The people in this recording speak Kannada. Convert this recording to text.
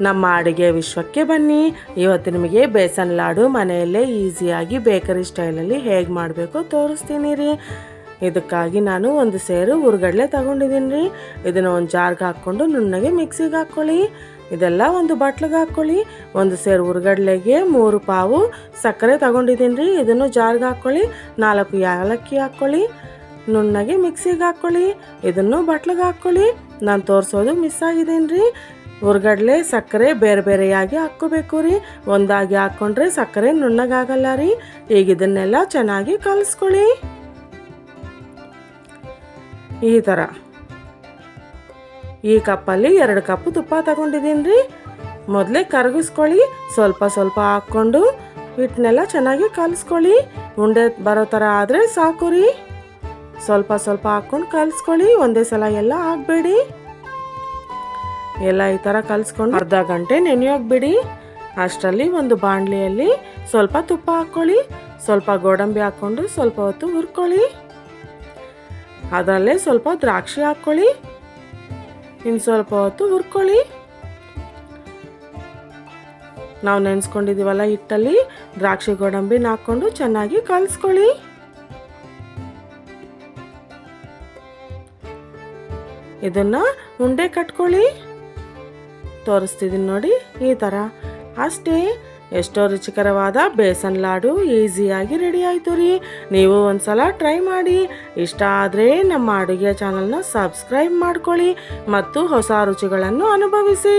ನಮ್ಮ ಅಡುಗೆ ವಿಶ್ವಕ್ಕೆ ಬನ್ನಿ. ಇವತ್ತು ನಿಮಗೆ ಬೇಸನ್ ಲಾಡು ಮನೆಯಲ್ಲೇ ಈಸಿಯಾಗಿ ಬೇಕರಿ ಸ್ಟೈಲಲ್ಲಿ ಹೇಗೆ ಮಾಡಬೇಕು ತೋರಿಸ್ತೀನಿ ರೀ. ಇದಕ್ಕಾಗಿ ನಾನು ಒಂದು ಸೇರು ಹುರ್ಗಡ್ಲೆ ತಗೊಂಡಿದ್ದೀನಿ ರೀ. ಇದನ್ನು ಒಂದು ಜಾರ್ಗೆ ಹಾಕ್ಕೊಂಡು ನುಣ್ಣಗೆ ಮಿಕ್ಸಿಗೆ ಹಾಕ್ಕೊಳ್ಳಿ. ಇದೆಲ್ಲ ಒಂದು ಬಟ್ಲಿಗೆ ಹಾಕ್ಕೊಳ್ಳಿ. ಒಂದು ಸೇರು ಹುರ್ಗಡ್ಲೆಗೆ 3 ಪಾವು ಸಕ್ಕರೆ ತಗೊಂಡಿದ್ದೀನಿ ರೀ. ಇದನ್ನು ಜಾರ್ಗೆ ಹಾಕ್ಕೊಳ್ಳಿ. 4 ಏಲಕ್ಕಿ ಹಾಕ್ಕೊಳ್ಳಿ. ನುಣ್ಣಗೆ ಮಿಕ್ಸಿಗೆ ಹಾಕ್ಕೊಳ್ಳಿ. ಇದನ್ನು ಬಟ್ಲಿಗೆ ಹಾಕ್ಕೊಳ್ಳಿ. ನಾನು ತೋರಿಸೋದು ಮಿಸ್ ಆಗಿದ್ದೀನಿ ರೀ. ಹುರ್ಗಡ್ಲೆ ಸಕ್ಕರೆ ಬೇರೆ ಬೇರೆಯಾಗಿ ಹಾಕ್ಕೋಬೇಕು ರೀ. ಒಂದಾಗಿ ಹಾಕ್ಕೊಂಡ್ರೆ ಸಕ್ಕರೆ ನುಣ್ಣಗಾಗಲ್ಲ ರೀ. ಈಗ ಇದನ್ನೆಲ್ಲ ಚೆನ್ನಾಗಿ ಕಲಿಸ್ಕೊಳ್ಳಿ. ಈ ಥರ ಈ ಕಪ್ಪಲ್ಲಿ 2 ಕಪ್ ತುಪ್ಪ ತಗೊಂಡಿದ್ದೀನಿ ರೀ. ಮೊದಲೇ ಕರಗಿಸ್ಕೊಳ್ಳಿ. ಸ್ವಲ್ಪ ಸ್ವಲ್ಪ ಹಾಕ್ಕೊಂಡು ಹಿಟ್ಟನ್ನೆಲ್ಲ ಚೆನ್ನಾಗಿ ಕಲಿಸ್ಕೊಳ್ಳಿ. ಉಂಡೆ ಬರೋ ಥರ ಆದರೆ ಸಾಕು ರೀ. ಸ್ವಲ್ಪ ಸ್ವಲ್ಪ ಹಾಕ್ಕೊಂಡು ಕಲಿಸ್ಕೊಳ್ಳಿ. ಒಂದೇ ಸಲ ಎಲ್ಲ ಹಾಕಬೇಡಿ. ಎಲ್ಲ ಈ ಥರ ಕಲಿಸ್ಕೊಂಡು ಅರ್ಧ ಗಂಟೆ ನೆನೆಯೋಗ್ಬಿಡಿ. ಅಷ್ಟರಲ್ಲಿ ಒಂದು ಬಾಣಲೆಯಲ್ಲಿ ಸ್ವಲ್ಪ ತುಪ್ಪ ಹಾಕ್ಕೊಳ್ಳಿ. ಸ್ವಲ್ಪ ಗೋಡಂಬಿ ಹಾಕ್ಕೊಂಡು ಸ್ವಲ್ಪ ಹೊತ್ತು ಹುರ್ಕೊಳ್ಳಿ. ಅದರಲ್ಲೇ ಸ್ವಲ್ಪ ದ್ರಾಕ್ಷಿ ಹಾಕ್ಕೊಳ್ಳಿ. ಇನ್ನು ಸ್ವಲ್ಪ ಹೊತ್ತು ಹುರ್ಕೊಳ್ಳಿ. ನಾವು ನೆನೆಸ್ಕೊಂಡಿದ್ದೀವಲ್ಲ ಹಿಟ್ಟಲ್ಲಿ ದ್ರಾಕ್ಷಿ ಗೋಡಂಬಿನ ಹಾಕ್ಕೊಂಡು ಚೆನ್ನಾಗಿ ಕಲಿಸ್ಕೊಳ್ಳಿ. ಇದನ್ನು ಉಂಡೆ ಕಟ್ಕೊಳ್ಳಿ. ತೋರಿಸ್ತಿದ್ದೀನಿ ನೋಡಿ, ಈ ಥರ. ಅಷ್ಟೇ, ಎಷ್ಟೋ ರುಚಿಕರವಾದ ಬೇಸನ್ ಲಾಡು ಈಸಿಯಾಗಿ ರೆಡಿ ಆಯಿತು ರೀ. ನೀವು ಒಂದ್ಸಲ ಟ್ರೈ ಮಾಡಿ. ಇಷ್ಟ ಆದರೆ ನಮ್ಮ ಅಡುಗೆ ಚಾನಲ್ನ ಸಬ್ಸ್ಕ್ರೈಬ್ ಮಾಡ್ಕೊಳ್ಳಿ ಮತ್ತು ಹೊಸ ರುಚಿಗಳನ್ನು ಅನುಭವಿಸಿ.